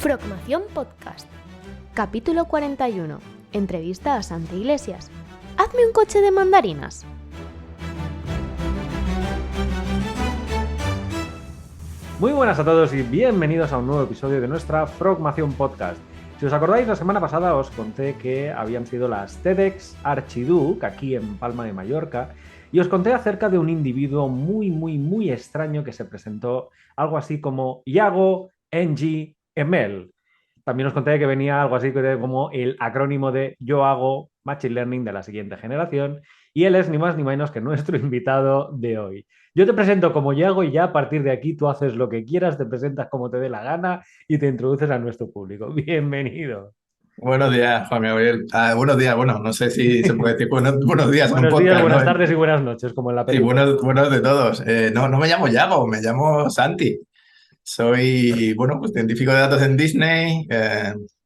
Frogmación Podcast. Capítulo 41. Entrevista a Santi Iglesias. Hazme un coche de mandarinas. Muy buenas a todos y bienvenidos a un nuevo episodio de nuestra Frogmación Podcast. Si os acordáis, la semana pasada os conté que habían sido las TEDx Archiduc aquí en Palma de Mallorca y os conté acerca de un individuo muy extraño que se presentó algo así como Yago NG ML. También os conté que venía algo así como el acrónimo de Yo hago Machine Learning de la siguiente generación y él es ni más ni menos que nuestro invitado de hoy. Yo te presento como Yago y ya a partir de aquí tú haces lo que quieras, te presentas como te dé la gana y te introduces a nuestro público. Bienvenido. Buenos días, Juan Gabriel. Buenos días, bueno, no sé si se puede decir buenos días en un Buenos días, podcast, buenas ¿no? tardes y buenas noches, como en la Sí, película. buenos de todos. No me llamo Yago, me llamo Santi. Soy, pues científico de datos en Disney,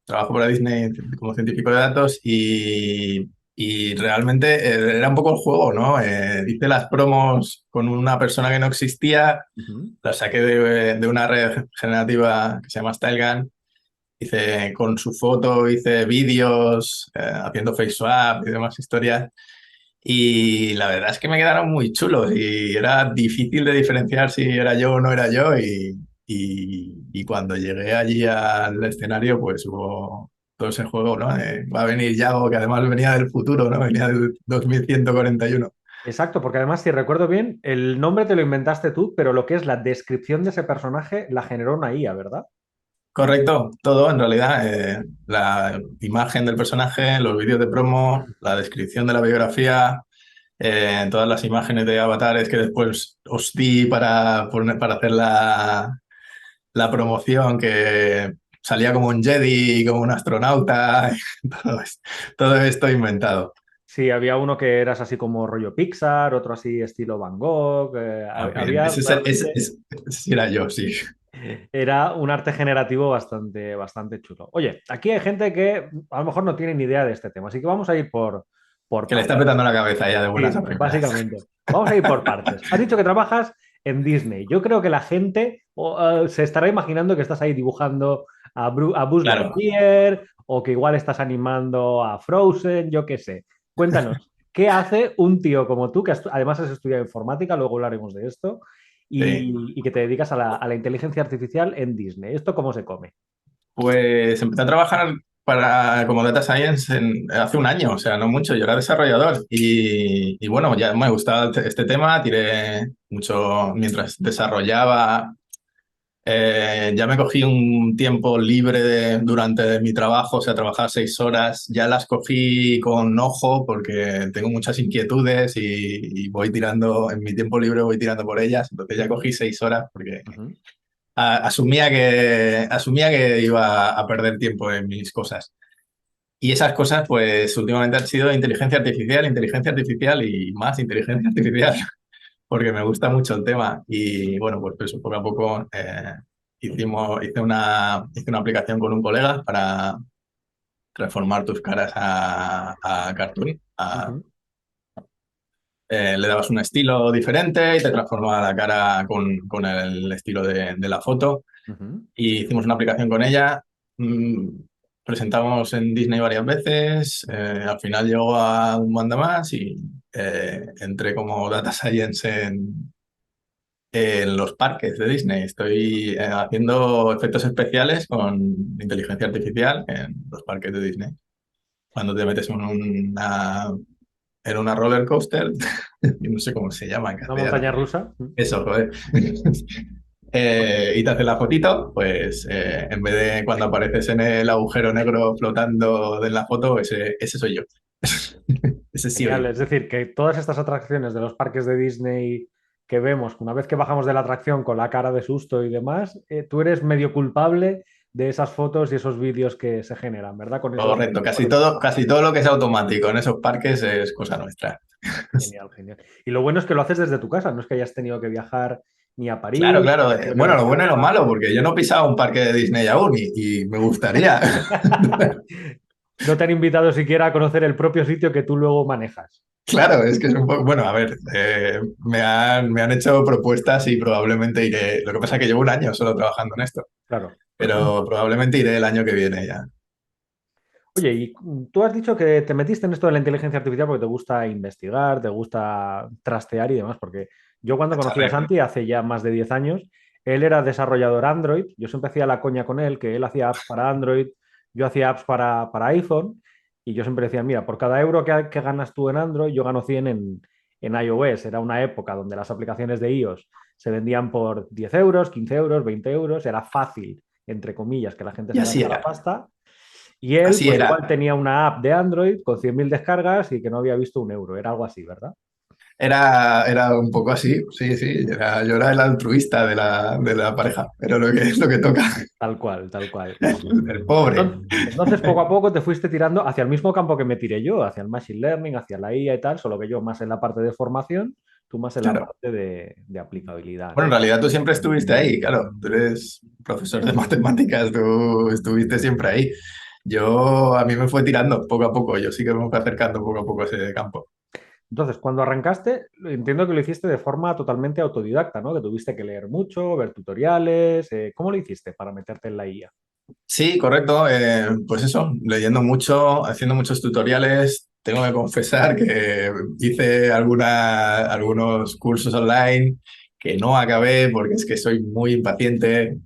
trabajo para Disney como científico de datos y realmente era un poco el juego, ¿no? Hice las promos con una persona que no existía, las saqué de una red generativa que se llama StyleGAN. Hice con su foto, hice vídeos haciendo face swap y demás historias. Y la verdad es que me quedaron muy chulos y era difícil de diferenciar si era yo o no era yo. Y cuando llegué allí al escenario, pues hubo todo ese juego, ¿no? Va a venir Yago, que además venía del futuro, ¿no? Venía del 2141. Exacto, porque además, si recuerdo bien, el nombre te lo inventaste tú, pero lo que es la descripción de ese personaje la generó una IA, ¿verdad? Correcto, todo en realidad. La imagen del personaje, los vídeos de promo, la descripción de la biografía, todas las imágenes de avatares que después os di para hacer la promoción, que salía como un Jedi, como un astronauta, todo esto inventado. Sí, había uno que eras así como rollo Pixar, otro así estilo Van Gogh. Bien, Había realmente. ese era yo, sí. Era un arte generativo bastante chulo. Oye, aquí hay gente que a lo mejor no tiene ni idea de este tema, así que vamos a ir por Que le está partes. petando la cabeza ya de buenas Sí, a primeras. básicamente. Vamos a ir por partes. Has dicho que trabajas en Disney. Yo creo que la gente se estará imaginando que estás ahí dibujando a Buzz Claro. Lightyear o que igual estás animando a Frozen, yo qué sé. Cuéntanos, ¿qué hace un tío como tú, que además has estudiado informática, luego hablaremos de esto, Sí. y que te dedicas a la inteligencia artificial en Disney? ¿Esto cómo se come? Pues empecé a trabajar como Data Science hace un año, o sea, no mucho. Yo era desarrollador y bueno, ya me gustaba este tema, tiré mucho mientras desarrollaba. Ya me cogí un tiempo libre durante mi trabajo, o sea, trabajar 6 horas. Ya las cogí con ojo porque tengo muchas inquietudes y voy tirando, en mi tiempo libre voy tirando por ellas. Entonces ya cogí 6 horas porque Ujú. asumía que iba a perder tiempo en mis cosas. Y esas cosas, pues últimamente han sido inteligencia artificial y más inteligencia artificial, porque me gusta mucho el tema. Y bueno, pues poco a poco hice una aplicación con un colega para transformar tus caras a cartoon. Ujú. Le dabas un estilo diferente y te transformaba la cara con el estilo de la foto. Ujú. Y hicimos una aplicación con ella. Mm, Presentamos en Disney varias veces. Al final llegó a un manda más y entré como Data Science en los parques de Disney. Estoy haciendo efectos especiales con inteligencia artificial en los parques de Disney. Cuando te metes en una roller coaster, no sé cómo se llama en Una castellano. montaña rusa. Eso, joder. Y te hace la fotito, pues en vez de cuando apareces en el agujero negro flotando de la foto, ese soy yo. Ese sí soy Genial, yo. es decir, que todas estas atracciones de los parques de Disney que vemos, una vez que bajamos de la atracción con la cara de susto y demás, tú eres medio culpable de esas fotos y esos vídeos que se generan, ¿verdad? Con esos. Correcto, casi todo lo que es automático en esos parques es cosa nuestra. Genial, genial. Y lo bueno es que lo haces desde tu casa, no es que hayas tenido que viajar ni a Claro, París, claro. ni a Bueno, Nueva lo bueno y lo York. malo, porque yo no he pisado un parque de Disney aún y me gustaría. No te han invitado siquiera a conocer el propio sitio que tú luego manejas. Claro, es que es un poco. Bueno, a ver, me han hecho propuestas y probablemente iré. Lo que pasa es que llevo un año solo trabajando en esto. Claro. pero probablemente iré el año que viene ya. Oye, y tú has dicho que te metiste en esto de la inteligencia artificial porque te gusta investigar, te gusta trastear y demás, porque yo cuando conocí a Cacharreo. Santi hace ya más de 10 años, él era desarrollador Android, yo siempre hacía la coña con él, que él hacía apps para Android, yo hacía apps para iPhone, y yo siempre decía, mira, por cada euro que ganas tú en Android, yo gano 100 en iOS. Era una época donde las aplicaciones de iOS se vendían por 10 euros, 15 euros, 20 euros, era fácil, entre comillas, que la gente Y se así gastara era, pasta. Y él, así pues era. igual tenía una app de Android con 100.000 descargas y que no había visto un euro. Era algo así, ¿verdad? Era un poco así, sí, sí. Yo era el altruista de la pareja, pero lo que es lo que toca, Tal cual, tal cual. el pobre. Entonces, poco a poco te fuiste tirando hacia el mismo campo que me tiré yo, hacia el Machine Learning, hacia la IA y tal, solo que yo más en la parte de formación, tú más en la Claro. parte de aplicabilidad, Bueno, en ¿no? realidad tú siempre estuviste ahí, claro. Tú eres profesor de matemáticas, tú estuviste siempre ahí. A mí me fue tirando poco a poco, yo sí que me fui acercando poco a poco a ese campo. Entonces, cuando arrancaste, entiendo que lo hiciste de forma totalmente autodidacta, ¿no? Que tuviste que leer mucho, ver tutoriales. ¿Cómo lo hiciste para meterte en la IA? Sí, correcto. Pues eso, leyendo mucho, haciendo muchos tutoriales. Tengo que confesar que hice algunos cursos online que no acabé porque es que soy muy impaciente,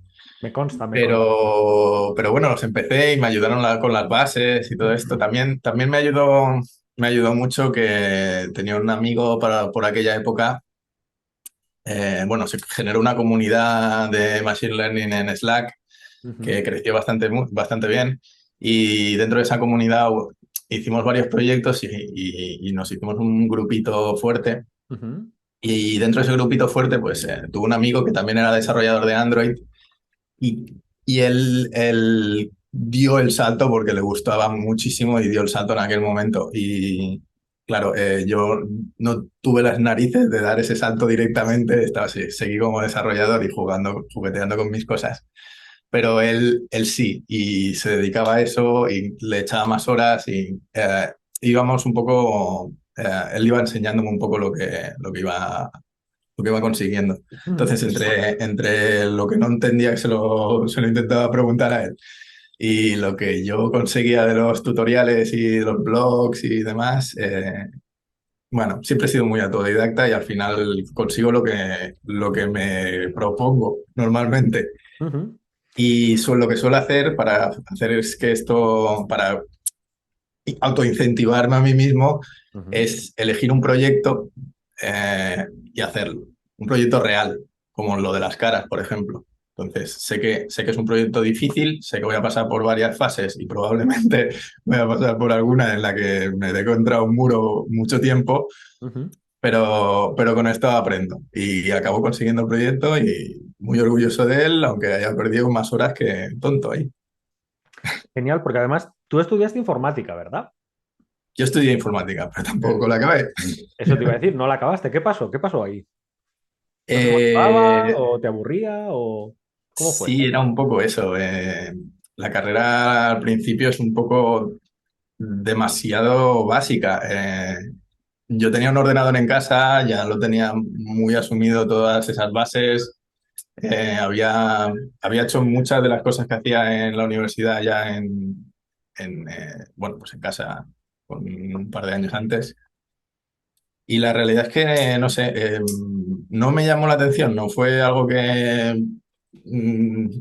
Me consta, me consta. pero bueno, los empecé y me ayudaron con las bases y todo esto. También me ayudó mucho que tenía un amigo por aquella época. Bueno, se generó una comunidad de Machine Learning en Slack Ujú, que creció bastante bien. Y dentro de esa comunidad hicimos varios proyectos y nos hicimos un grupito fuerte. ujú, Y dentro de ese grupito fuerte, pues tuve un amigo que también era desarrollador de Android y, y él dio el salto porque le gustaba muchísimo y dio el salto en aquel momento. Y claro, yo no tuve las narices de dar ese salto directamente, seguí como desarrollador y jugueteando con mis cosas. Pero él sí, y se dedicaba a eso y le echaba más horas y íbamos un poco, él iba enseñándome un poco lo que iba consiguiendo. ujú. Entonces, entre lo que no entendía, que se lo intentaba preguntar a él, y lo que yo conseguía de los tutoriales y de los blogs y demás, bueno, siempre he sido muy autodidacta y al final consigo lo que me propongo normalmente. Ujú, Y lo que suelo hacer para hacer es que para autoincentivarme a mí mismo, ujú. es elegir un proyecto y hacerlo. Un proyecto real, como lo de las caras, por ejemplo. Entonces, sé que es un proyecto difícil, sé que voy a pasar por varias fases y probablemente voy a pasar por alguna en la que me dé contra un muro mucho tiempo, Ujú. pero con esto aprendo. Y acabo consiguiendo el proyecto y muy orgulloso de él, aunque haya perdido más horas que tonto ahí. Genial, porque además tú estudiaste informática, ¿verdad? Yo estudié informática, pero tampoco la acabé. Eso te iba a decir, no la acabaste. ¿Qué pasó? ¿Qué pasó ahí? ¿No te motivaba Eh, o te aburría o cómo fue? sí, era un poco eso. La carrera al principio es un poco demasiado básica. Yo tenía un ordenador en casa, ya lo tenía muy asumido todas esas bases. Había hecho muchas de las cosas que hacía en la universidad ya bueno, pues en casa con un par de años antes. Y la realidad es que, no sé, no me llamó la atención, no fue algo que,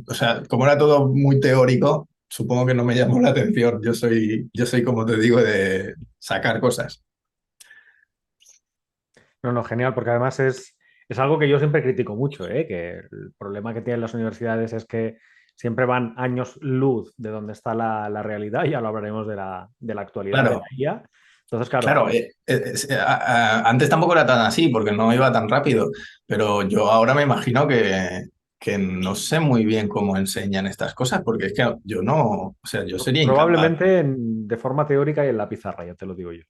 o sea, como era todo muy teórico, supongo que no me llamó la atención. Yo soy, como te digo, de sacar cosas. No, no, genial, porque además es algo que yo siempre critico mucho, ¿eh? Que el problema que tienen las universidades es que siempre van años luz de donde está la realidad, ya lo hablaremos de la actualidad de la Claro, IA. Entonces, claro, claro, antes tampoco era tan así porque no iba tan rápido, pero yo ahora me imagino que no sé muy bien cómo enseñan estas cosas porque es que yo no, o sea, yo sería incapaz. probablemente de forma teórica y en la pizarra, ya te lo digo yo.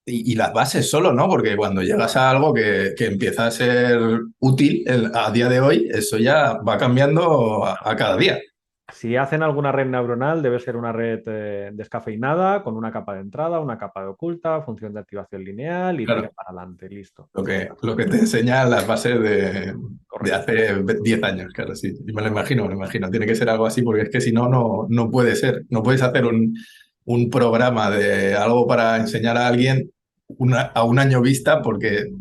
Y las bases solo, ¿no? Porque cuando llegas a algo que empieza a ser útil a día de hoy, eso ya va cambiando a cada día. Si hacen alguna red neuronal, debe ser una red descafeinada, con una capa de entrada, una capa de oculta, función de activación lineal y tira Claro, para adelante. Listo. lo que te enseña las bases de Correcto. hace 10 años, claro, sí. Y me lo imagino. Tiene que ser algo así porque es que si no, no puede ser. No puedes hacer un programa de algo para enseñar a alguien a un año vista porque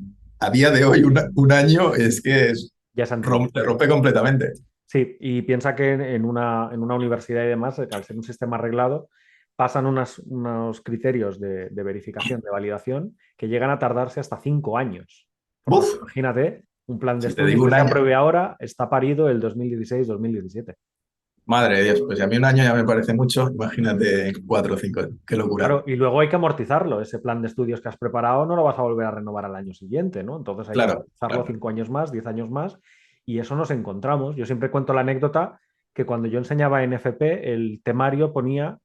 a día de hoy un año es que Ya es antiguo. se rompe completamente. Sí, y piensa que en una universidad y demás, al ser un sistema arreglado, pasan unos criterios de verificación, de validación, que llegan a tardarse hasta 5 años. Por lo Uf, que imagínate, un plan de si te estudios digo que un se año. apruebe ahora está parido el 2016-2017. Madre de Dios, pues a mí un año ya me parece mucho, imagínate 4 o 5, qué locura. Claro, y luego hay que amortizarlo. Ese plan de estudios que has preparado no lo vas a volver a renovar al año siguiente, ¿no? Entonces hay que Claro, amortizarlo claro. 5 años más, 10 años más, y eso nos encontramos. Yo siempre cuento la anécdota que cuando yo enseñaba en FP, el temario ponía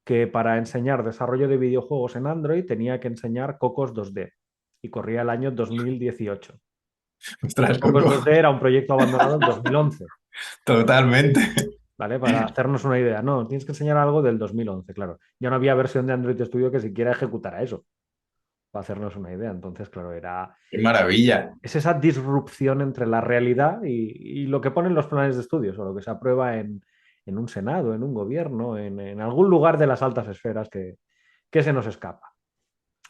que para enseñar desarrollo de videojuegos en Android tenía que enseñar Cocos 2D y corría el año 2018. Ostras, Cocos Coco, 2D era un proyecto abandonado en 2011. totalmente. ¿Vale? Para hacernos una idea. No, tienes que enseñar algo del 2011, claro. Ya no había versión de Android Studio que siquiera ejecutara eso, para hacernos una idea. Entonces, claro, Qué maravilla. es esa disrupción entre la realidad y lo que ponen los planes de estudios o lo que se aprueba en un senado, en un gobierno, en algún lugar de las altas esferas que se nos escapa.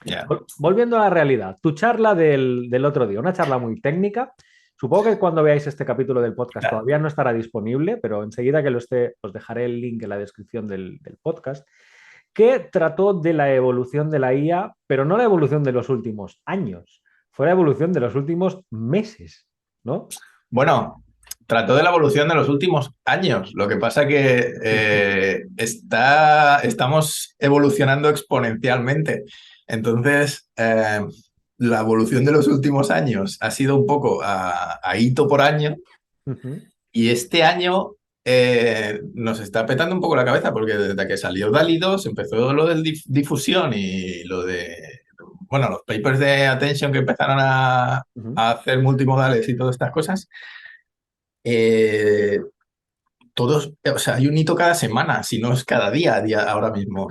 Ya. Volviendo a la realidad, tu charla del otro día, una charla muy técnica. Supongo que cuando veáis este capítulo del podcast Ya. todavía no estará disponible, pero enseguida que lo esté, os dejaré el link en la descripción del podcast, que trató de la evolución de la IA, pero no la evolución de los últimos años, fue la evolución de los últimos meses, ¿no? Bueno, trató de la evolución de los últimos años. Lo que pasa que estamos evolucionando exponencialmente. Entonces, la evolución de los últimos años ha sido un poco a hito por año. Ujú. Y este año nos está petando un poco la cabeza porque desde que salió DALL-E 2 empezó lo del difusión y lo de, bueno, los papers de attention que empezaron Ujú. a hacer multimodales y todas estas cosas. eh, Todos, o sea, hay un hito cada semana, si no es cada día, a día ahora mismo.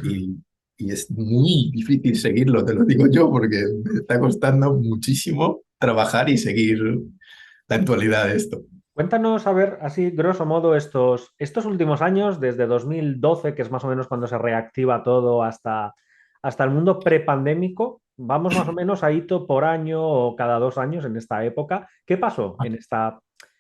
Y es muy difícil seguirlo, te lo digo yo, porque me está costando muchísimo trabajar y seguir la actualidad de esto. Cuéntanos, a ver, así grosso modo, estos últimos años, desde 2012, que es más o menos cuando se reactiva todo, hasta el mundo prepandémico, vamos más o menos a hito por año o cada 2 años en esta época. ¿Qué pasó en esta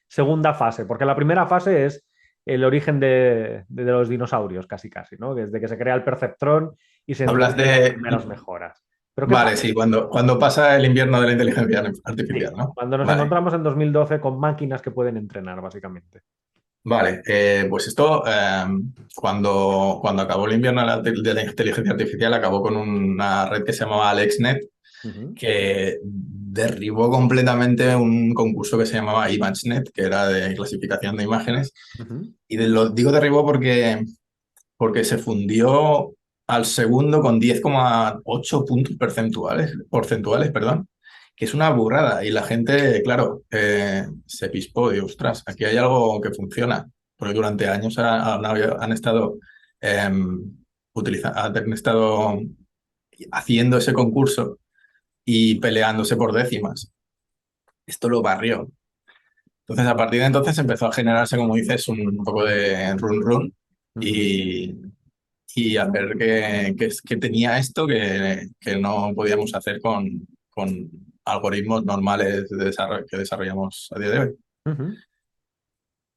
segunda fase? Porque la primera fase es el origen de los dinosaurios, casi casi, ¿no? Desde que se crea el perceptrón y se Hablas introducen las de... primeras mejoras. ¿Pero qué Vale, pasó? sí, cuando pasa el invierno de la inteligencia artificial, Sí, ¿no? cuando nos Vale, encontramos en 2012 con máquinas que pueden entrenar, básicamente. vale. Pues esto, cuando acabó el invierno de la inteligencia artificial, acabó con una red que se llamaba AlexNet, Ujú, que derribó completamente un concurso que se llamaba ImageNet, que era de clasificación de imágenes. ujú. Y lo digo derribó porque se fundió al segundo con 10,8 puntos porcentuales, perdón, que es una burrada. Y la gente, claro, se pispó y, ostras, aquí hay algo que funciona. Porque durante años han estado, han estado haciendo ese concurso y peleándose por décimas. Esto lo barrió. Entonces, a partir de entonces empezó a generarse, como dices, un poco de run run Ujú, y, y a ver qué tenía esto que no podíamos hacer con algoritmos normales que desarrollamos a día de hoy. ujú.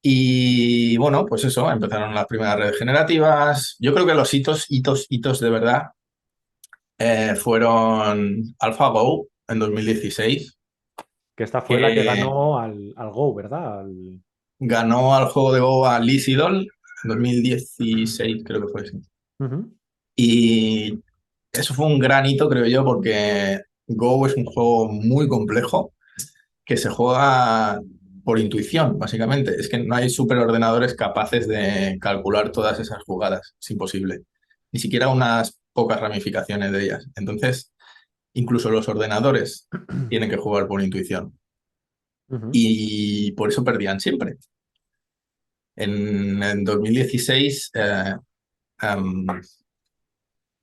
Y bueno, pues eso, empezaron las primeras redes generativas. Yo creo que los hitos de verdad fueron AlphaGo en 2016. Que esta fue la que Que ganó al Go, ¿verdad? ganó al juego de Go a Lee Sedol en 2016, creo que fue. Sí. Ujú, Y eso fue un gran hito, creo yo, porque Go es un juego muy complejo que se juega por intuición, básicamente. Es que no hay superordenadores capaces de calcular todas esas jugadas. Es imposible. Ni siquiera unas pocas ramificaciones de ellas. Entonces, incluso los ordenadores tienen que jugar por intuición. ujú. Y por eso perdían siempre. En 2016, um,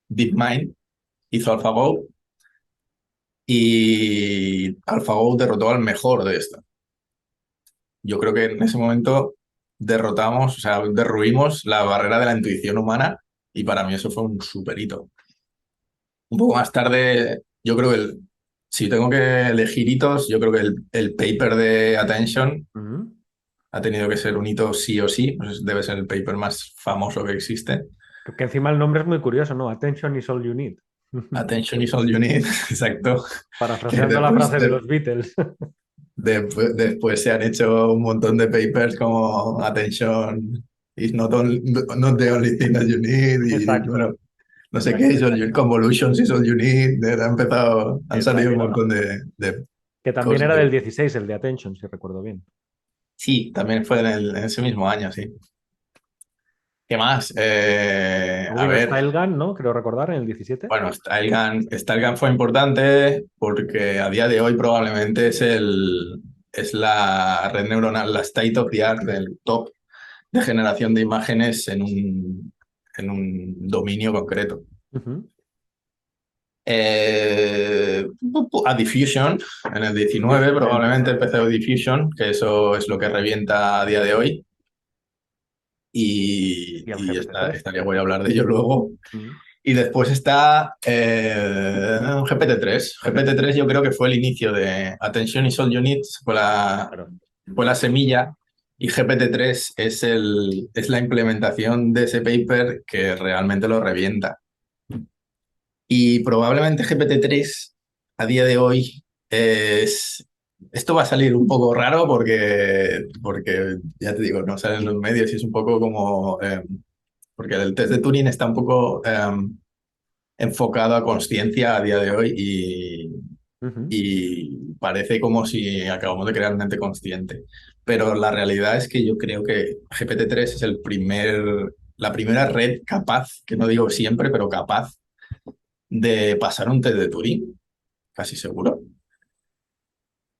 DeepMind hizo AlphaGo y AlphaGo derrotó al mejor de esto. Yo creo que en ese momento derrotamos, o sea, derruimos la barrera de la intuición humana y para mí eso fue un super hito. Un poco más tarde, yo creo que si tengo que elegir hitos, yo creo que el paper de Attention Ujú. ha tenido que ser un hito sí o sí, pues debe ser el paper más famoso que existe. Que encima el nombre es muy curioso, ¿no? Attention is all you need. Attention is all you need, exacto. Que Parafraseando la frase de los Beatles. después se han hecho un montón de papers como Attention is not the only thing that you need y Exacto, bueno, no sé qué exacto, is all exacto. Convolutions is all you need. Han salido un Exacto. montón de Que también cosas. era del 16, el de Attention, si recuerdo bien. Sí, también fue en ese mismo año, sí. ¿Qué más? Luego A vino ver, Stylegun, ¿no? Creo recordar, en el 17. bueno, Stylegun fue importante porque a día de hoy probablemente es la red neuronal, la state of the art del top de generación de imágenes en un dominio concreto. Ujú. A Diffusion, en el 19 probablemente empezó Diffusion, que eso es lo que revienta a día de hoy. Y el Y GPT-3. estaría voy a hablar de ello luego. Mm. Y después está GPT-3. GPT-3 yo creo que fue el inicio de Attention is all you need, Claro. fue la semilla y GPT-3 es la implementación de ese paper que realmente lo revienta. Y probablemente GPT-3 a día de hoy Esto va a salir un poco raro porque ya te digo, no sale en los medios y es un poco como... porque el test de Turing está un poco enfocado a consciencia a día de hoy Ujú. y parece como si acabamos de crear mente consciente. Pero la realidad es que yo creo que GPT-3 es la primera red capaz, que no digo siempre, pero capaz de pasar un test de Turing, casi seguro.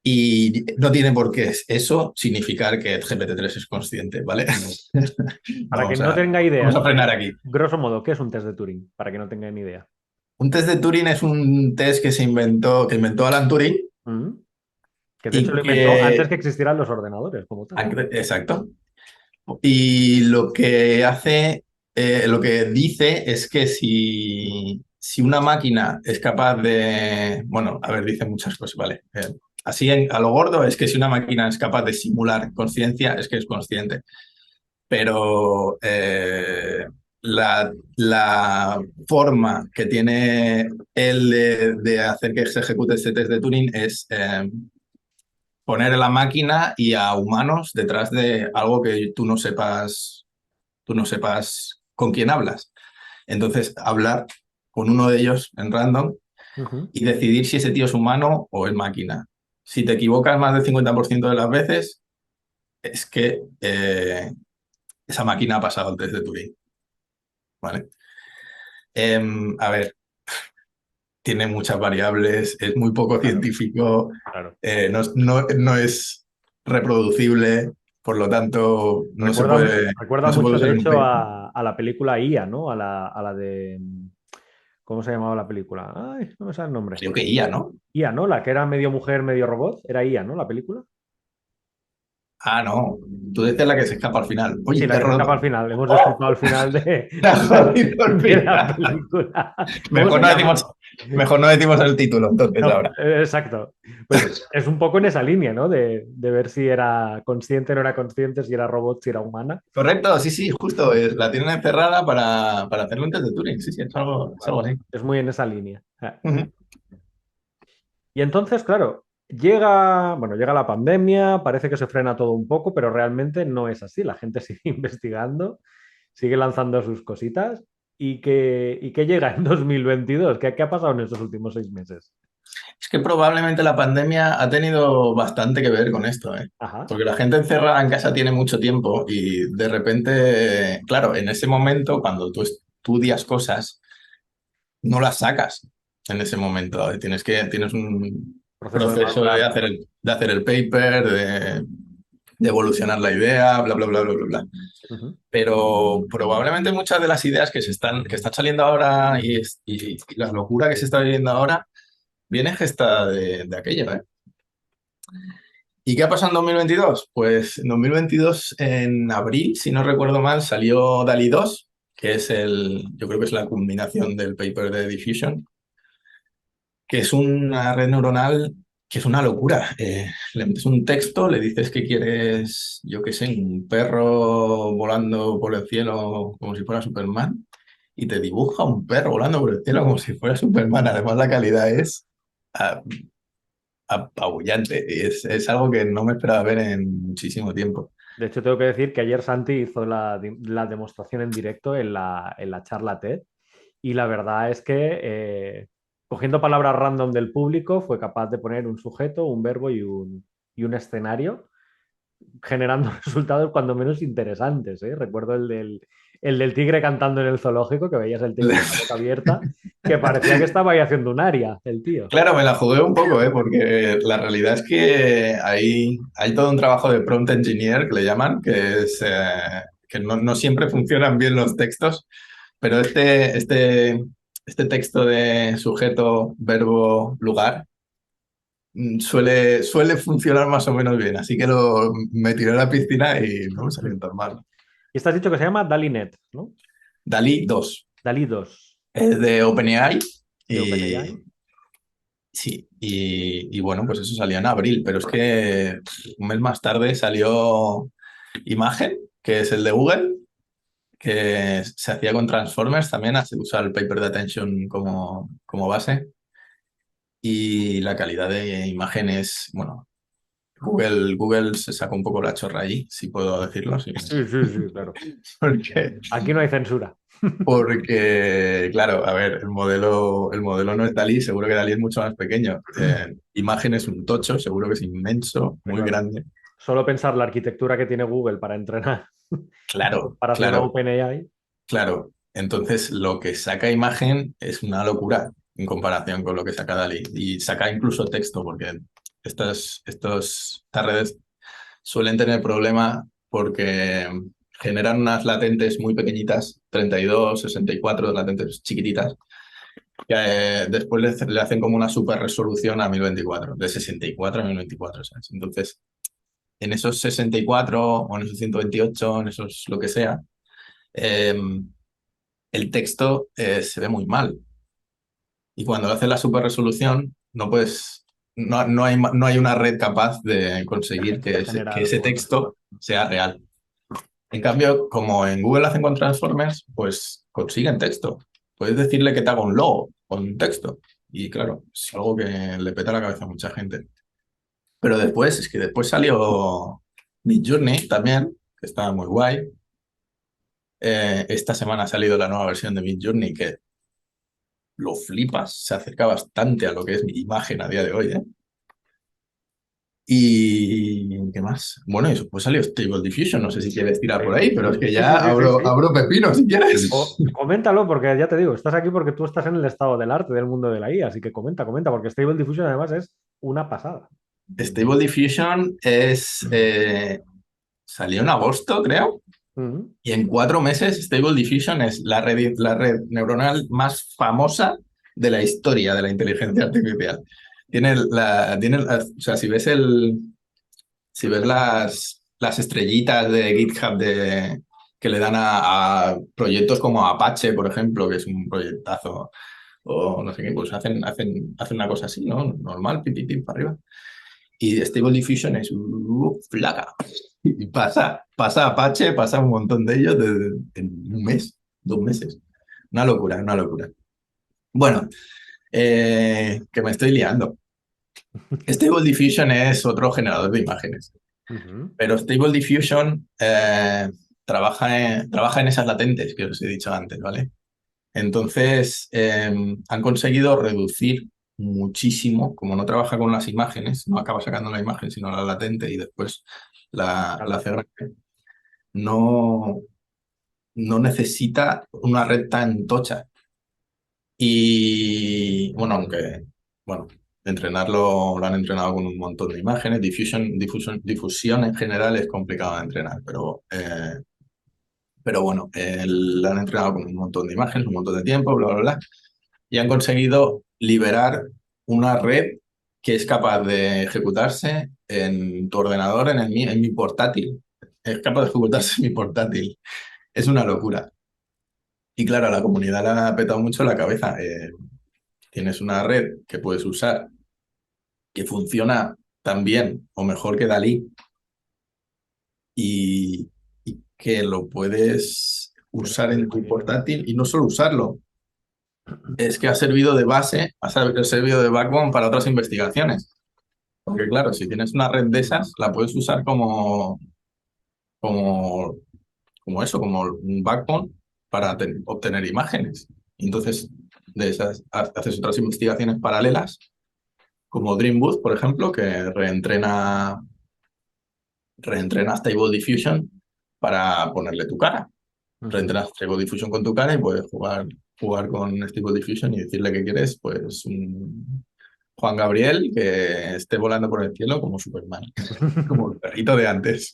Y no tiene por qué eso significar que GPT-3 es consciente, ¿vale? Para quien Vamos no a, tenga idea, vamos a frenar aquí. grosso modo, ¿qué es un test de Turing? Para que no tengan ni idea. Un test de Turing es un test que inventó Alan Turing Mm. Que de hecho y lo inventó antes que... que existieran los ordenadores como tal. Exacto. Y lo que hace, lo que dice es que si una máquina es capaz de, bueno, a ver, dice muchas cosas, ¿vale? Así a lo gordo es que si una máquina es capaz de simular conciencia, es que es consciente. Pero la forma que tiene él de hacer que se ejecute este test de Turing es poner a la máquina y a humanos detrás de algo que tú no sepas con quién hablas. Entonces, hablar con uno de ellos en random Ujú. y decidir si ese tío es humano o es máquina. Si te equivocas más del 50% de las veces, es que esa máquina ha pasado el test de Turing. ¿Vale? A ver, tiene muchas variables, es muy poco Claro, científico, claro. no es reproducible, por lo tanto Recuerda no se puede mucho, usar de en un hecho, paper. a la película IA, ¿no? A la de... ¿Cómo se llamaba la película? Ay, no me sale el nombre. Creo que IA, ¿no? IA, ¿no? La que era medio mujer, medio robot. Era IA, ¿no? La película. Ah, no. Tú decías la que se escapa al final. Sí, Oye, la te he que se escapa al roto. final. Hemos destripado al final Te has jodido al de la final. película. ¿Cómo Mejor se no llama? decimos, mejor no decimos el título entonces No, ahora. exacto. Pues es un poco en esa línea, ¿no? De ver si era consciente, no era consciente, si era robot, si era humana. Correcto, sí, sí, justo. La tienen encerrada para hacerle un test de Turing. Sí, sí, es algo así. Es muy en esa línea. Ujú. Y entonces, claro, llega la pandemia, parece que se frena todo un poco, pero realmente no es así. La gente sigue investigando, sigue lanzando sus cositas y que llega en 2022. ¿Qué ha pasado en estos últimos 6 meses? Es que probablemente la pandemia ha tenido bastante que ver con esto, ¿eh? Ajá. Porque la gente encerrada en casa tiene mucho tiempo y de repente, claro, en ese momento, cuando tú estudias cosas, no las sacas en ese momento. Tienes un Proceso de proceso madurar. de hacer el paper, de evolucionar la idea, bla, bla, bla, bla, bla, bla. Ujú. Pero probablemente muchas de las ideas que están saliendo ahora y la locura que se está viviendo ahora viene gestada de aquello, ¿eh? ¿Y qué ha pasado en 2022? Pues en 2022, en abril, si no recuerdo mal, salió DALL-E 2, que es yo creo que es la culminación del paper de Diffusion, que es una red neuronal que es una locura. Le metes un texto, le dices que quieres, yo qué sé, un perro volando por el cielo como si fuera Superman, y te dibuja un perro volando por el cielo como si fuera Superman. Además, la calidad es ah, apabullante. Es algo que no me esperaba ver en muchísimo tiempo. De hecho, tengo que decir que ayer Santi hizo la demostración en directo en la charla TED y la verdad es que cogiendo palabras random del público fue capaz de poner un sujeto, un verbo y un escenario generando resultados cuando menos interesantes, ¿eh? Recuerdo el del tigre cantando en el zoológico, que veías el tigre con la boca abierta, que parecía que estaba ahí haciendo un aria, el tío. Claro, me la jugué un poco, ¿eh? Porque la realidad es que hay todo un trabajo de prompt engineer que le llaman, que no siempre funcionan bien los textos, pero este texto de sujeto, verbo, lugar suele funcionar más o menos bien. Así que me tiré a la piscina y no me salió tan mal. Y estás dicho que se llama DALI-NET, ¿no? DALL-E 2 DALI 2 es de OpenAI de OpenAI. y sí, y bueno, pues eso salió en abril, pero es que un mes más tarde salió Imagen, que es el de Google, que se hacía con Transformers también, hace usar el paper de Attention como base. Y la calidad de imagen es, bueno, Google se sacó un poco la chorra allí, si puedo decirlo, sí. Sí, sí, sí, claro. Porque, Aquí no hay censura. porque, claro, a ver, el modelo no es DALL-E, seguro que DALL-E es mucho más pequeño. Imagen es un tocho, seguro que es inmenso, Pero muy claro, grande. solo pensar la arquitectura que tiene Google para entrenar, Claro, para hacer una claro, OpenAI. claro. Entonces, lo que saca imagen es una locura en comparación con lo que saca DALL-E. Y saca incluso texto, porque estas redes suelen tener problema porque generan unas latentes muy pequeñitas, 32, 64 latentes chiquititas, que después le hacen como una super resolución a 1024, de 64 a 1024, ¿sabes? Entonces, en esos 64 o en esos 128, en esos lo que sea, eh, el texto se ve muy mal. Y cuando haces la super resolución, no hay una red capaz de conseguir De que generar ese algo. texto sea real. En cambio, como en Google hacen con Transformers, pues consiguen texto. Puedes decirle que te haga un logo con un texto. Y claro, es algo que le peta la cabeza a mucha gente. Pero después, es que después salió Midjourney también, que estaba muy guay. Esta semana ha salido la nueva versión de Midjourney que lo flipas, se acerca bastante a lo que es mi imagen a día de hoy, ¿eh? ¿Y qué más? Bueno, y después salió Stable Diffusion, no sé si quieres tirar por ahí, pero es que Sí, sí, ya sí, sí, sí. abro pepino si quieres. Coméntalo porque ya te digo, estás aquí porque tú estás en el estado del arte del mundo de la IA, así que comenta, porque Stable Diffusion además es una pasada. Stable Diffusion salió en agosto, creo, Ujú. y en 4 meses Stable Diffusion es la red neuronal más famosa de la historia de la inteligencia artificial. O sea, si ves las estrellitas de GitHub que le dan a proyectos como Apache, por ejemplo, que es un proyectazo, o no sé qué, pues hacen una cosa así, ¿no? Normal, pim, pim, pim, para arriba. Y Stable Diffusion es flaca. Y pasa Apache, pasa un montón de ellos en un mes, 2 meses. Una locura, una locura. Bueno, que me estoy liando. Stable Diffusion es otro generador de imágenes, Ujú. pero Stable Diffusion trabaja en esas latentes que os he dicho antes, ¿vale? Entonces, han conseguido reducir muchísimo, como no trabaja con las imágenes, no acaba sacando la imagen, sino la latente y después la hace grande, no, no necesita una red tan tocha. Y bueno, bueno, entrenarlo lo han entrenado con un montón de imágenes. Difusión en general es complicado de entrenar, pero pero bueno, la han entrenado con un montón de imágenes, un montón de tiempo, bla, bla, bla, y han conseguido liberar una red que es capaz de ejecutarse en tu ordenador, en mi portátil. Es capaz de ejecutarse en mi portátil. Es una locura. Y claro, a la comunidad le ha petado mucho la cabeza. Tienes una red que puedes usar que funciona tan bien o mejor que Dalí y que lo puedes usar en tu portátil y no solo usarlo, es que ha servido de base, ha servido de backbone para otras investigaciones. Porque claro, si tienes una red de esas, la puedes usar como, como eso, como un backbone para obtener imágenes. Y entonces, de esas haces otras investigaciones paralelas, como Dream Booth, por ejemplo, que reentrena Stable Diffusion para ponerle tu cara. Reentrenas Stable Diffusion con tu cara y puedes jugar con Stable Diffusion y decirle que quieres, pues, un Juan Gabriel que esté volando por el cielo como Superman, como el perrito de antes.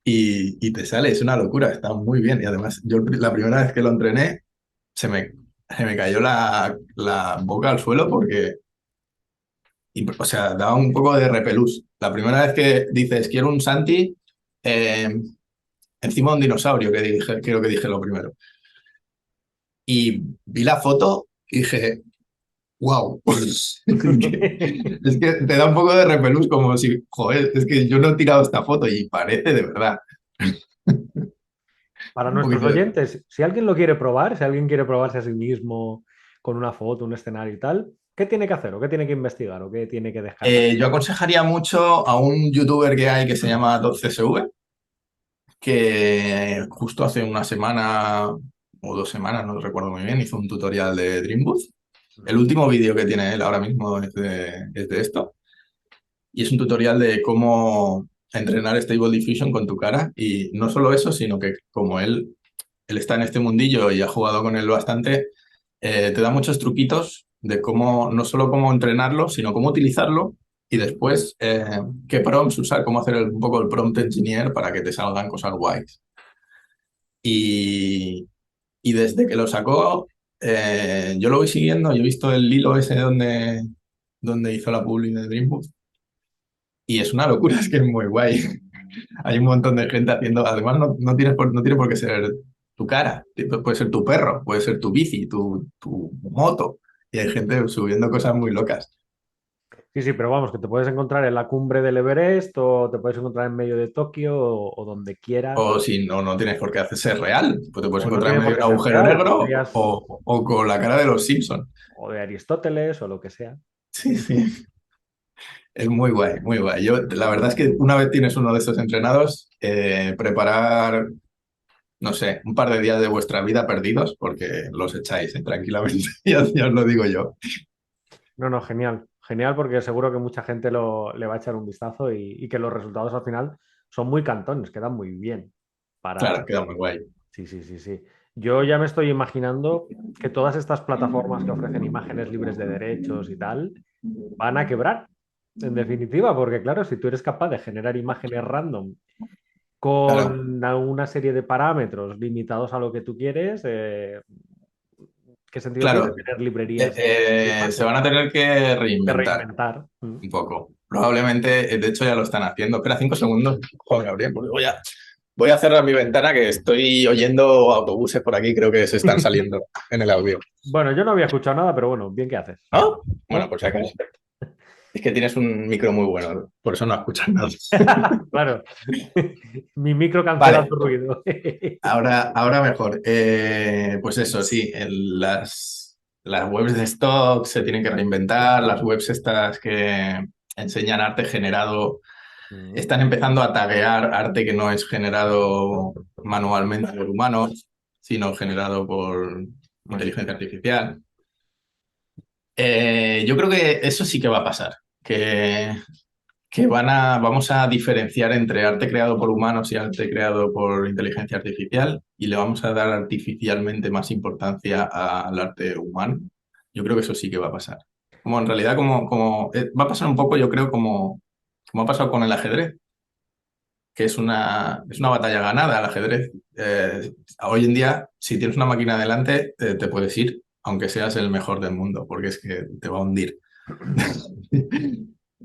Y te sale, es una locura, está muy bien. Y además, yo la primera vez que lo entrené, se me, se me cayó la boca al suelo porque, o sea, daba un poco de repelús. La primera vez que dices, quiero un Santi, eh, encima de un dinosaurio, creo que dije lo primero. Y vi la foto y dije, wow. Es que te da un poco de repelús, como si, joder, es que yo no he tirado esta foto y parece de verdad. Para Un nuestros poquito de... oyentes, si alguien lo quiere probar, si alguien quiere probarse a sí mismo con una foto, un escenario y tal, ¿qué tiene que hacer o qué tiene que investigar o qué tiene que descargar? Yo aconsejaría mucho a un youtuber que hay que se llama DotCSV, que justo hace una semana o 2 semanas, no recuerdo muy bien, hizo un tutorial de Dream Booth. El último vídeo que tiene él ahora mismo es de esto. Y es un tutorial de cómo entrenar Stable Diffusion con tu cara. Y no solo eso, sino que como él está en este mundillo y ha jugado con él bastante, te da muchos truquitos de cómo, no solo cómo entrenarlo, sino cómo utilizarlo y después qué prompts usar, cómo hacer un poco el prompt engineer para que te salgan cosas guays. Y, y desde que lo sacó, yo lo voy siguiendo, yo he visto el hilo ese donde hizo la publi de Dreambook y es una locura, es que es muy guay. Hay un montón de gente haciendo, además no tiene por qué ser tu cara, puede ser tu perro, puede ser tu bici, tu moto, y hay gente subiendo cosas muy locas. Sí, sí, pero vamos, que te puedes encontrar en la cumbre del Everest o te puedes encontrar en medio de Tokio o donde quieras. O si no, no tienes por qué hacer ser real, pues te puedes O no encontrar en tiene medio por de qué un ser agujero real, negro podrías, o con la cara de los Simpsons. o de Aristóteles o lo que sea. Sí, sí, es muy guay, muy guay. La verdad es que una vez tienes uno de estos entrenados, preparar, no sé, un par de días de vuestra vida perdidos, porque los echáis, tranquilamente, ya os lo digo yo. No, no, genial. Genial porque seguro que mucha gente le va a echar un vistazo y que los resultados al final son muy cantones, quedan muy bien para... Claro, queda muy guay. Sí, sí, sí, sí. Yo ya me estoy imaginando que todas estas plataformas que ofrecen imágenes libres de derechos y tal van a quebrar, en definitiva, porque claro, si tú eres capaz de generar imágenes random Claro, con una serie de parámetros limitados a lo que tú quieres, ¿qué sentido tiene claro. tener librerías de Se van imagen a tener que que reinventar reinventar? un poco. Probablemente, de hecho, ya lo están haciendo. Espera 5 segundos, Juan Gabriel, porque voy a cerrar mi ventana que estoy oyendo autobuses por aquí, creo que se están saliendo en el audio. Bueno, yo no había escuchado nada, pero bueno, bien que haces. ¿No? Bueno, ¿No? por si acaso. Es que tienes un micro muy bueno, por eso no escuchas nada. Claro, mi micro cancela Vale, tu ruido. ahora mejor. Pues eso, sí, las webs de stock se tienen que reinventar, las webs estas que enseñan arte generado están empezando a taguear arte que no es generado manualmente por humanos, sino generado por inteligencia artificial. Yo creo que eso sí que va a pasar, que vamos a diferenciar entre arte creado por humanos y arte creado por inteligencia artificial y le vamos a dar artificialmente más importancia al arte humano. Yo creo que eso sí que va a pasar. Como en realidad, va a pasar un poco, yo creo, como ha pasado con el ajedrez. que es una batalla ganada al ajedrez. Hoy en día, si tienes una máquina delante, te puedes ir, aunque seas el mejor del mundo, porque es que te va a hundir.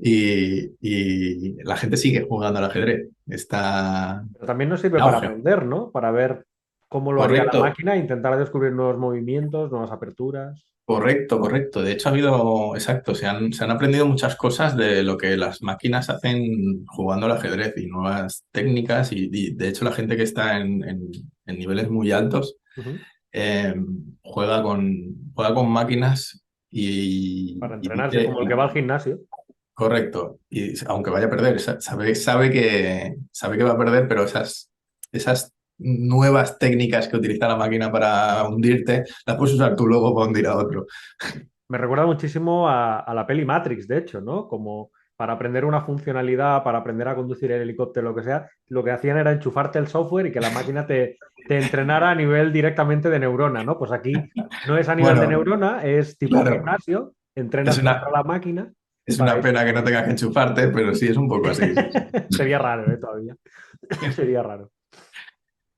Y la gente sigue jugando al ajedrez. Está Pero también nos sirve en para auge. aprender, ¿no? Para ver cómo lo haría la Correcto, máquina, intentar descubrir nuevos movimientos, nuevas aperturas. correcto, correcto. De hecho, exacto, se han aprendido muchas cosas de lo que las máquinas hacen jugando al ajedrez y nuevas técnicas. Y de hecho, la gente que está en niveles muy altos Ujú. eh, juega con máquinas Para y entrenarse, dice, como el que va al gimnasio. correcto, y aunque vaya a perder, sabe que va a perder, pero esas nuevas técnicas que utiliza la máquina para hundirte, las puedes usar tú luego para hundir a otro. Me recuerda muchísimo a la peli Matrix, de hecho, ¿no? Como para aprender una funcionalidad, para aprender a conducir el helicóptero, lo que sea, lo que hacían era enchufarte el software y que la máquina te entrenara a nivel directamente de neurona, ¿no? Pues aquí no es a nivel de Bueno, neurona, es tipo claro, gimnasio, es entrenas contra una, la máquina es para una ir. pena que no tengas que enchufarte, pero sí es un poco así. Sí, sí. Sería raro, ¿eh? Todavía. Sería raro.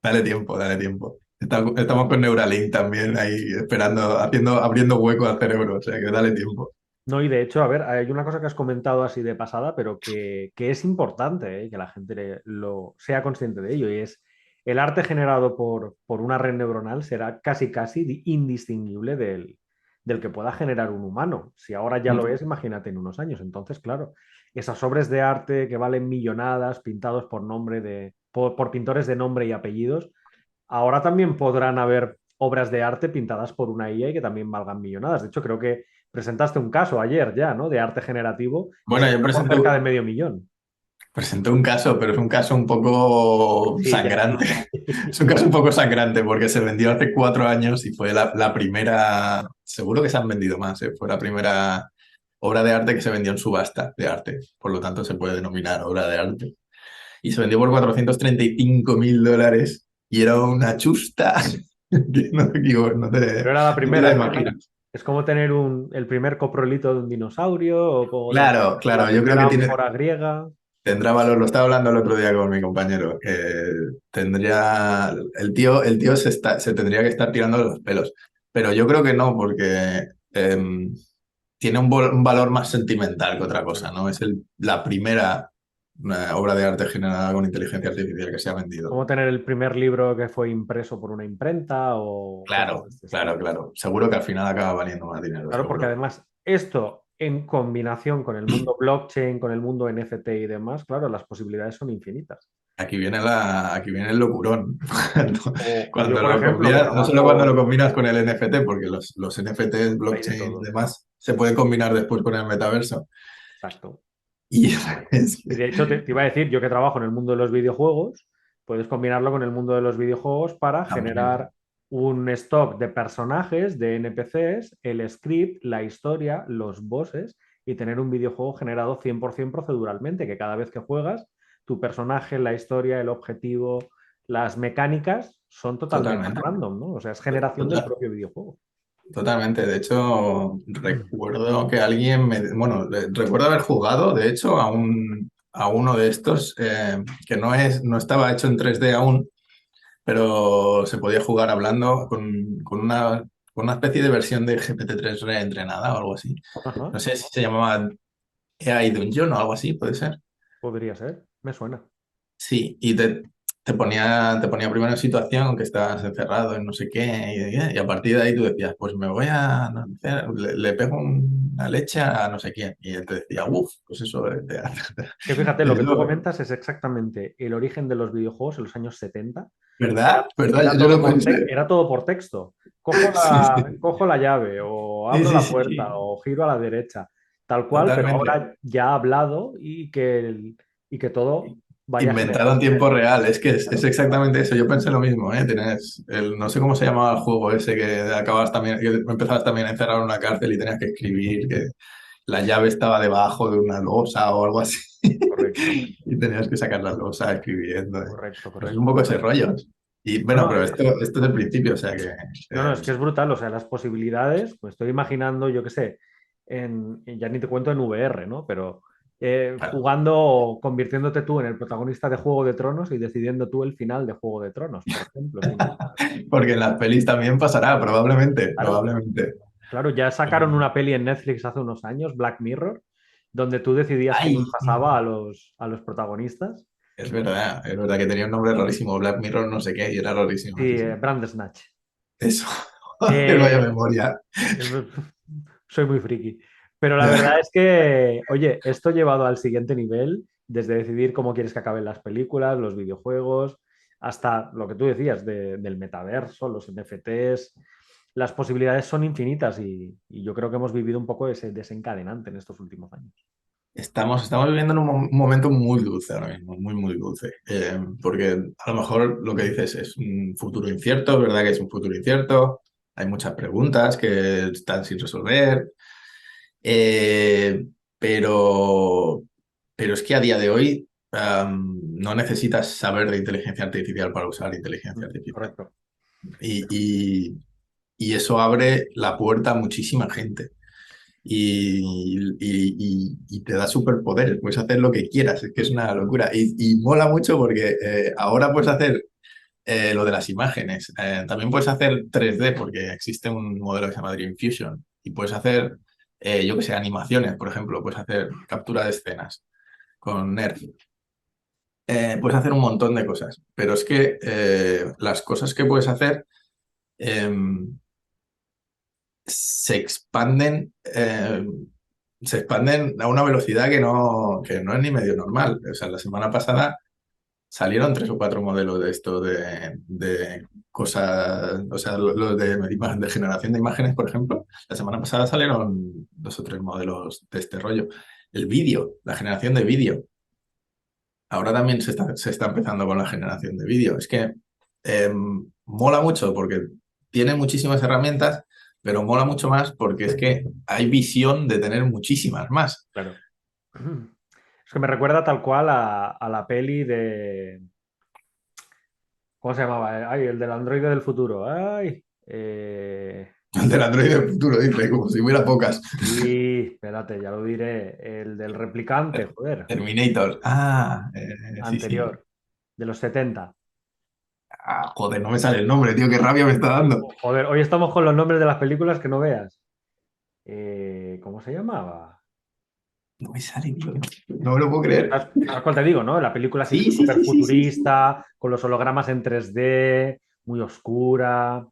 Dale tiempo, dale tiempo. Estamos con Neuralink también ahí esperando, abriendo hueco al cerebro, o sea que dale tiempo. No, y de hecho, a ver, hay una cosa que has comentado así de pasada, pero que es importante, que la gente lo sea consciente de ello, y es el arte generado por una red neuronal será casi casi indistinguible del que pueda generar un humano. Si ahora ya lo Mm. es, imagínate en unos años. Entonces, claro, esas obras de arte que valen millonadas, pintados por por pintores de nombre y apellidos, ahora también podrán haber obras de arte pintadas por una IA y que también valgan millonadas. De hecho, creo que presentaste un caso ayer ya, ¿no? De arte generativo y se Bueno, yo vende por presento, cerca de medio millón. Presenté un caso, pero es un caso un poco Sí, ya. sangrante. Es un caso un poco sangrante porque se vendió hace 4 años y fue la primera, seguro que se han vendido más, ¿eh? Fue la primera obra de arte que se vendió en subasta de arte. Por lo tanto, se puede denominar obra de arte. Y se vendió por $435.000 y era una chusta que Pero era la no te la primera. imaginas. Es como tener el primer coprolito de un dinosaurio o como tener Claro, la claro, yo creo primera que ánfora griega. tendrá valor, lo estaba hablando el otro día con mi compañero. El tío se tendría que estar tirando de los pelos, pero yo creo que no, porque tiene un valor más sentimental que otra cosa, ¿no? Es la primera obra de arte generada con inteligencia artificial que se ha vendido. Como tener el primer libro que fue impreso por una imprenta o cosas Claro, de este claro, estilo. claro. Seguro que al final acaba valiendo más dinero, Claro, porque seguro. además esto en combinación con el mundo blockchain, con el mundo NFT y demás, claro, las posibilidades son infinitas. Aquí viene el locurón. Cuando, O yo, cuando por lo ejemplo, que combinas, no solo cuando lo trabajo, combinas con el NFT, porque los NFTs, hay de blockchain y todo. demás, se pueden combinar después con el metaverso. Exacto. Y es Y que- de hecho, te iba a decir, yo que trabajo en el mundo de los videojuegos, puedes combinarlo con el mundo de los videojuegos para también, generar un stock de personajes, de NPCs, el script, la historia, los bosses y tener un videojuego generado 100% proceduralmente, que cada vez que juegas, tu personaje, la historia, el objetivo, las mecánicas son totalmente totalmente, random, ¿no? O sea, es generación del total- propio videojuego. totalmente. De hecho, recuerdo que bueno, recuerdo haber jugado, de hecho, a uno de estos que no estaba hecho en 3D aún, pero se podía jugar hablando con una especie de versión de GPT-3 reentrenada o algo así. Ajá, No sé si se llamaba AI Dungeon o algo así, puede ser. podría ser, me suena. Sí, y te ponía primero en situación que estabas encerrado en no sé qué, y a partir de ahí tú decías, pues me voy a, no sé, le pego una leche a no sé quién. Y él te decía, uff, pues eso, Que fíjate, lo que tú eso, comentas es exactamente el origen de los videojuegos en los años 70. ¿verdad? ¿Verdad? Era Yo todo lo pensé. era todo por texto. Sí, sí, Cojo la llave o sí, abro sí, la sí, puerta sí, o giro a la derecha, tal cual, pero totalmente. ahora ya hablado y que todo vaya Inventado en generado. tiempo real, es que es Claro. exactamente eso. Yo pensé lo mismo, ¿eh? No sé cómo se llamaba el juego ese que acababas también, que empezabas también a encerrar en una cárcel y tenías que escribir que la llave estaba debajo de una losa o algo así Correcto, y tenías que sacar la losa escribiendo. correcto, Pues es un correcto. poco ese rollo. Y No, bueno, no, pero esto es el principio, o sea que no, no, es que es brutal. O sea, las posibilidades, pues estoy imaginando, yo qué sé, ya ni te cuento en VR, ¿no? Pero Claro. jugando o convirtiéndote tú en el protagonista de Juego de Tronos y decidiendo tú el final de Juego de Tronos, por ejemplo. Porque en las pelis también pasará, probablemente, Claro, probablemente. claro, ya sacaron una peli en Netflix hace unos años, Black Mirror, donde tú decidías qué les Ay, pasaba a los protanistas. es verdad que tenía un nombre rarísimo, Black Mirror no sé qué, y era rarísimo, Sí, sí, sí. Bandersnatch. Eso, joder, vaya Eh, memoria. Soy muy friki. Pero la verdad es que, oye, esto llevado al siguiente nivel, desde decidir cómo quieres que acaben las películas, los videojuegos, hasta lo que tú decías del metaverso, los NFTs, las posibilidades son infinitas y yo creo que hemos vivido un poco ese desencadenante en estos últimos años. Estamos viviendo en un momento muy dulce ahora mismo, muy, muy dulce. Porque a lo mejor lo que dices es un futuro incierto, es verdad que es un futuro incierto, hay muchas preguntas que están sin resolver, eh, pero, pero es que a día de hoy no necesitas saber de inteligencia artificial para usar inteligencia artificial. Correcto. Y, y- y eso abre la puerta a muchísima gente. Y te da superpoderes, puedes hacer lo que quieras, es que es una locura. Y mola mucho porque ahora puedes hacer lo de las imágenes, también puedes hacer 3D porque existe un modelo que se llama Dream Fusion y puedes hacer, yo que sé, animaciones, por ejemplo, puedes hacer captura de escenas con Nerf. Puedes hacer un montón de cosas, pero es que las cosas que puedes hacer em, se expanden, se expanden a una velocidad que no es ni medio normal. O sea, la semana pasada salieron 3 o 4 modelos de esto de cosas, o sea, los de generación de imágenes, por ejemplo. La semana pasada salieron 2 o 3 modelos de este rollo. El vídeo, la generación de vídeo. Ahora también se está empezando con la generación de vídeo. Es que mola mucho porque tiene muchísimas herramientas, pero mola mucho más porque es que hay visión de tener muchísimas más. Claro. Es que me recuerda tal cual a la peli de... ¿Cómo se llamaba? Ay, el del androide del futuro. Ay. El del Android del futuro, dice, como si hubiera pocas. Sí, espérate, ya lo diré. El del replicante, joder, Terminator. Ah, sí, sí. anterior, de los 70. Ah, joder, no me sale el nombre, tío, qué rabia me está dando. Joder, hoy estamos con los nombres de las películas que no veas. ¿Cómo se llamaba? No me sale, tío. No me lo puedo creer. ¿Sabes cuál te digo, no? La película así Sí, sí, súper sí, sí, sí, sí. futurista, con los hologramas en 3D, muy oscura.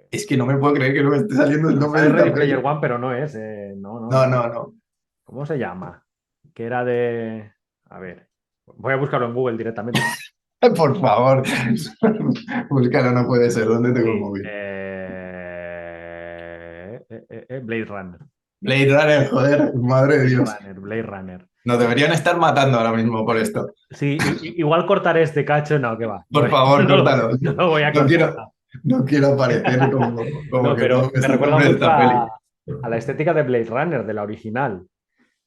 Es que no me puedo creer que no me esté saliendo el Me nombre de sale esta Ready Player peli. One, pero no es. No, no, No, no. no, no. ¿Cómo se llama? Que era de... A ver, voy a buscarlo en Google directamente. Por favor. Búscalo, no puede ser. ¿Dónde tengo el Sí, móvil? Blade Runner. Blade Runner, joder, madre de Blade Dios. Runner, Blade Runner. Nos deberían estar matando ahora mismo por esto. Sí, igual cortaré este cacho, no, que va. Por favor, córtalo. No lo voy a No cortar. quiero, no quiero parecer como No, que no pero me me sé el recuerda nombre de mucho esta peli. a la estética de Blade Runner, de la original,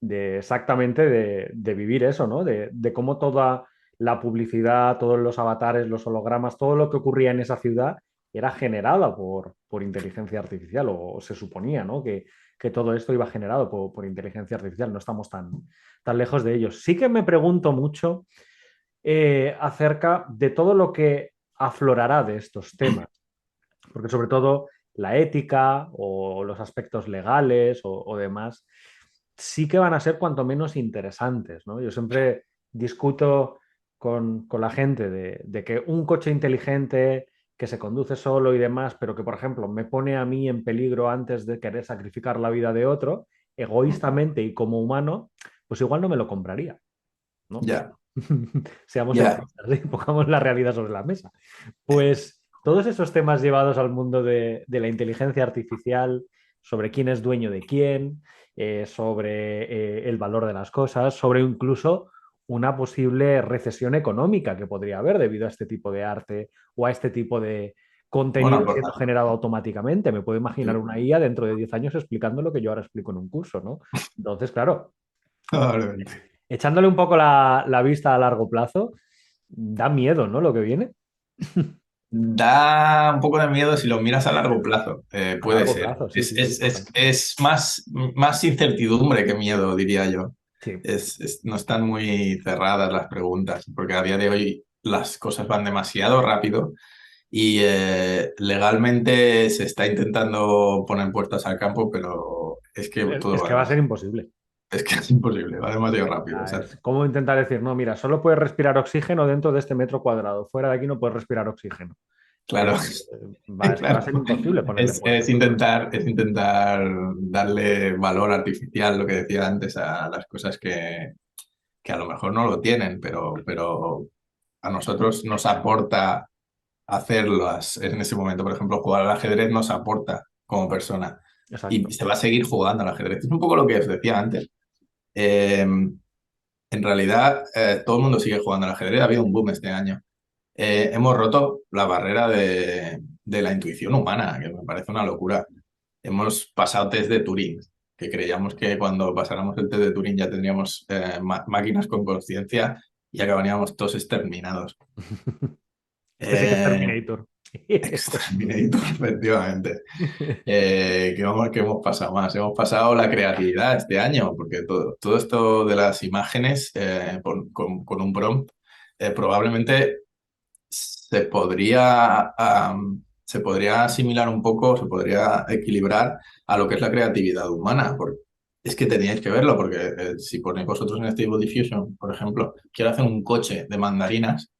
de exactamente de vivir eso, ¿no? De cómo toda la publicidad, todos los avatares, los hologramas, todo lo que ocurría en esa ciudad era generada por inteligencia artificial, o se suponía, ¿no? Que todo esto iba generado por inteligencia artificial. No estamos tan lejos de ellos. Sí que me pregunto mucho acerca de todo lo que aflorará de estos temas, porque sobre todo la ética o los aspectos legales o demás sí que van a ser cuanto menos interesantes, ¿no? Yo siempre discuto con la gente de que un coche inteligente que se conduce solo y demás, pero que, por ejemplo, me pone a mí en peligro antes de querer sacrificar la vida de otro, egoístamente y como humano, pues igual no me lo compraría, ¿no? Ya, Seamos ya. egoístas, ¿eh? Pongamos la realidad sobre la mesa. Pues todos esos temas llevados al mundo de la inteligencia artificial, sobre quién es dueño de quién, sobre el valor de las cosas, sobre incluso una posible recesión económica que podría haber debido a este tipo de arte o a este tipo de Bueno, contenido siendo generado automáticamente. Me puedo imaginar una IA dentro de 10 años explicando lo que yo ahora explico en un curso, ¿no? Entonces, claro, probablemente. echándole un poco la vista a largo plazo, da miedo, ¿no? Lo que viene. Da un poco de miedo si lo miras a largo plazo. A Puede largo ser. plazo, sí, Es, sí, sí, es, total. es, es más incertidumbre que miedo, diría yo. Sí, No están muy cerradas las preguntas, porque a día de hoy las cosas van demasiado rápido y legalmente se está intentando poner puertas al campo, pero es que todo es va que va a ser demasiado. imposible. Es que es imposible, va demasiado rápido. O Ya, sea, es como intentar decir, no, mira, solo puedes respirar oxígeno dentro de este metro cuadrado. Fuera de aquí no puedes respirar oxígeno. claro, Es que va a claro. ser imposible ponerle Es intentar darle valor artificial, lo que decía antes, a las cosas que a lo mejor no lo tienen, pero a nosotros nos aporta hacerlas en ese momento. Por ejemplo, jugar al ajedrez nos aporta como persona y Exacto. se va a seguir jugando al ajedrez. Es un poco lo que os decía antes. Eh, en realidad, todo el mundo sigue jugando al ajedrez. Ha habido un boom este año. Hemos roto la barrera de la intuición humana, que me parece una locura. Hemos pasado test de Turing, que creíamos que cuando pasáramos el test de Turing ya tendríamos máquinas con conciencia y acabaríamos todos exterminados. Este sí que es Eh, Terminator. Exterminator, efectivamente. ¿Qué hemos pasado más? Hemos pasado la creatividad este año, porque todo esto de las imágenes con un prompt probablemente se podría asimilar un poco, se podría equilibrar a lo que es la creatividad humana. Es que teníais que verlo, porque si ponéis vosotros en Stable Diffusion, por ejemplo, quiero hacer un coche de mandarinas,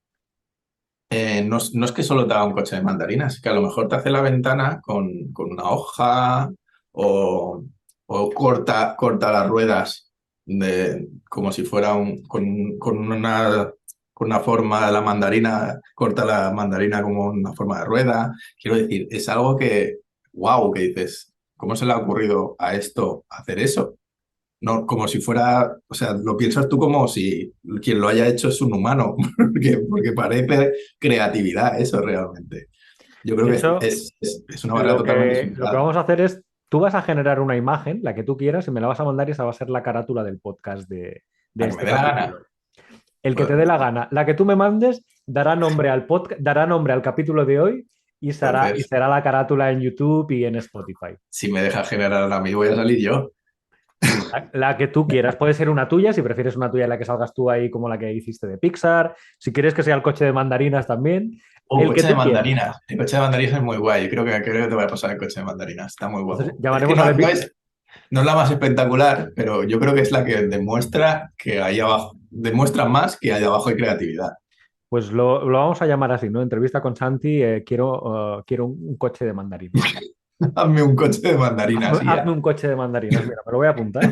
no es que solo te haga un coche de mandarinas, que a lo mejor te hace la ventana con una hoja o, o corta las ruedas como si fuera con una forma de la mandarina, corta la mandarina como una forma de rueda. Quiero decir, es algo wow, que dices, ¿cómo se le ha ocurrido a esto hacer eso? No, como si fuera, o sea, lo piensas tú como si quien lo haya hecho es un humano, porque parece creatividad eso realmente. Yo creo De que hecho, es una barrera totalmente lo que superada. vamos a hacer es, tú vas a generar una imagen, la que tú quieras, y me la vas a mandar y esa va a ser la carátula del podcast de La que me este dé la gana. capítulo. El que te dé Pues, la gana. La que tú me mandes dará nombre al podcast, dará nombre al capítulo de hoy y entonces, será la carátula en YouTube y en Spotify. si me deja generar a mí, voy a salir yo. Sí, la que tú quieras. Puede ser una tuya, si prefieres una tuya en la que salgas tú ahí como la que hiciste de Pixar. Si quieres que sea el coche de mandarinas también. El que Coche de tú quieras. mandarinas. El coche de mandarinas es muy guay. Creo que te voy a pasar el coche de mandarinas. Está muy Entonces guapo. Es que llamaremos al no es la más espectacular, pero yo creo que es la que demuestra que ahí abajo, demuestra más que ahí abajo hay creatividad. Pues lo vamos a llamar así, ¿no? Entrevista con Santi, quiero un coche de mandarinas. Hazme un coche de mandarinas y Hazme ya. un coche de mandarinas, mira, me lo voy a apuntar.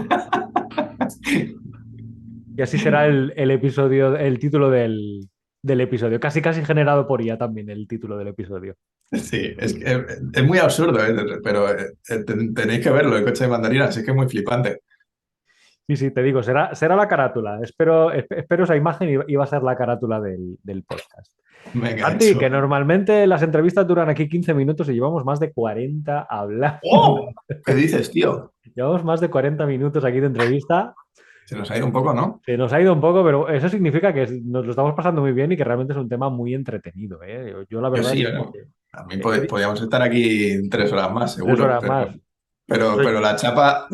Y así será el episodio, el título del episodio. Casi casi generado por IA también el título del episodio. Sí, es muy absurdo, pero tenéis que verlo, el coche de mandarinas, es que es muy flipante. Sí, sí, te digo, será la carátula. Espero esa imagen y va a ser la carátula del podcast. Venga, Santi, que hecho. normalmente las entrevistas duran aquí 15 minutos y llevamos más de 40 hablando. ¡Oh! ¿Qué dices, tío? Llevamos más de 40 minutos aquí de entrevista. Se nos ha ido un poco, ¿no? Se nos ha ido un poco, pero eso significa que nos lo estamos pasando muy bien y que realmente es un tema muy entretenido, ¿eh? Yo la Yo verdad sí, es ¿no? que A mí he- podríamos estar aquí 3 horas más, 3 horas seguro, más. pero la chapa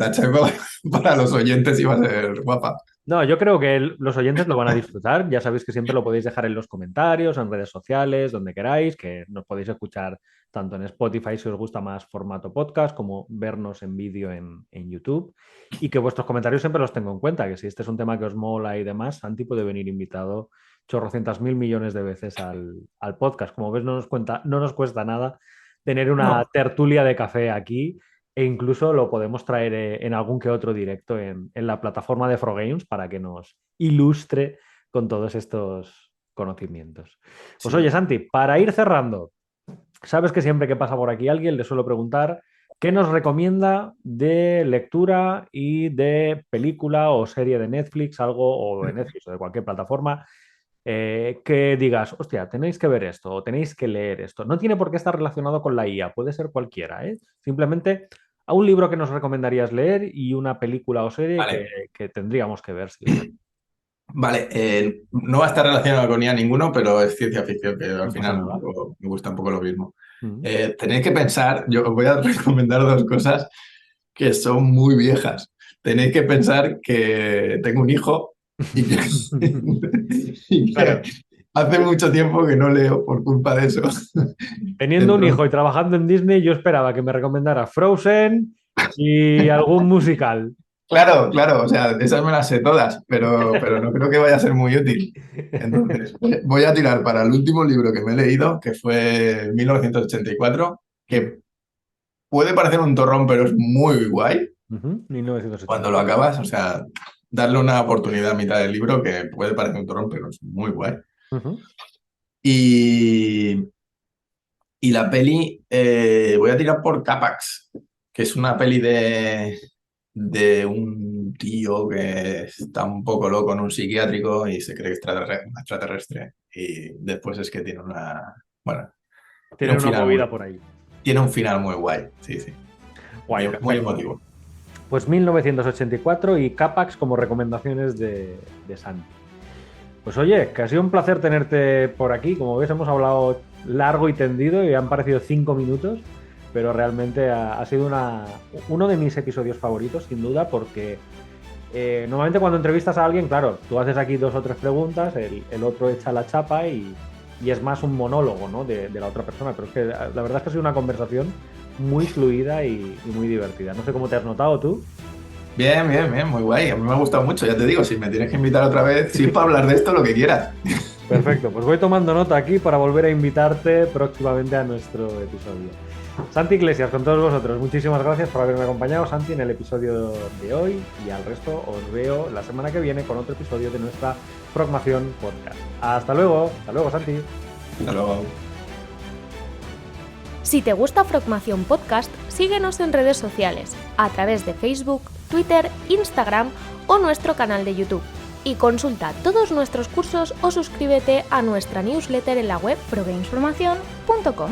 para los oyentes iba a ser guapa. No, yo creo que los oyentes lo van a disfrutar. Ya sabéis que siempre lo podéis dejar en los comentarios, en redes sociales, donde queráis, que nos podéis escuchar tanto en Spotify si os gusta más formato podcast, como vernos en vídeo en YouTube. Y que vuestros comentarios siempre los tengo en cuenta, que si este es un tema que os mola y demás, Santi puede venir invitado chorrocientas mil millones de veces al podcast. Como ves, no nos cuesta nada tener una No, tertulia de café aquí e incluso lo podemos traer en algún que otro directo en la plataforma de Frogames para que nos ilustre con todos estos conocimientos. Pues oye, sí. Santi, para ir cerrando, sabes que siempre que pasa por aquí alguien le suelo preguntar qué nos recomienda de lectura y de película o serie de Netflix, algo o de Netflix o de cualquier plataforma. Que digas, hostia, tenéis que ver esto o tenéis que leer esto. No tiene por qué estar relacionado con la IA, puede ser cualquiera, ¿eh? Simplemente a un libro que nos recomendarías leer y una película o serie Vale. que tendríamos que ver, sí o sí. Vale, no va a estar relacionado con IA ninguno, pero es ciencia ficción, que al No pasa final nada. me gusta un poco lo mismo. Mm. Tenéis que pensar, yo os voy a recomendar dos cosas que son muy viejas. Tenéis que pensar que tengo un hijo y que, y que Claro, hace mucho tiempo que no leo por culpa de eso. teniendo un Entonces, hijo y trabajando en Disney, yo esperaba que me recomendara Frozen y algún musical. claro, claro, o sea, esas me las sé todas, pero no creo que vaya a ser muy útil. Entonces, voy a tirar para el último libro que me he leído, que fue 1984, que puede parecer un torrón, pero es muy guay Ujú, cuando lo 1984. acabas. O sea, darle una oportunidad a mitad del libro, que puede parecer un torrón, pero es muy guay. Ujú. Y, y la peli, voy a tirar por Capax, que es una peli de un tío que está un poco loco en un psiquiátrico y se cree extraterrestre. Y después es que tiene bueno, tiene Tiene un una final movida por ahí. tiene un final muy guay. Sí, sí. Guay, Muy perfecto. emotivo. Pues 1984 y Capax como recomendaciones de Santi. Pues oye, que ha sido un placer tenerte por aquí. Como ves, hemos hablado largo y tendido y han parecido 5 minutos, pero realmente ha sido uno de mis episodios favoritos, sin duda, porque normalmente cuando entrevistas a alguien, claro, tú haces aquí 2 o 3 preguntas, el otro echa la chapa y es más un monólogo, ¿no? de la otra persona, pero es que la verdad es que ha sido una conversación muy fluida y muy divertida. No sé cómo te has notado tú. Bien, bien, bien, muy guay. A mí me ha gustado mucho, ya te digo, si me tienes que invitar otra vez, sí, para hablar de esto, lo que quieras. Perfecto, pues voy tomando nota aquí para volver a invitarte próximamente a nuestro episodio. Santi Iglesias, con todos vosotros, muchísimas gracias por haberme acompañado, Santi, en el episodio de hoy, y al resto os veo la semana que viene con otro episodio de nuestra Frogmación Podcast. Hasta luego, Santi. Hasta luego. Si te gusta Frogmación Podcast, síguenos en redes sociales, a través de Facebook, Twitter, Instagram o nuestro canal de YouTube. Y consulta todos nuestros cursos o suscríbete a nuestra newsletter en la web frogamesformacion.com.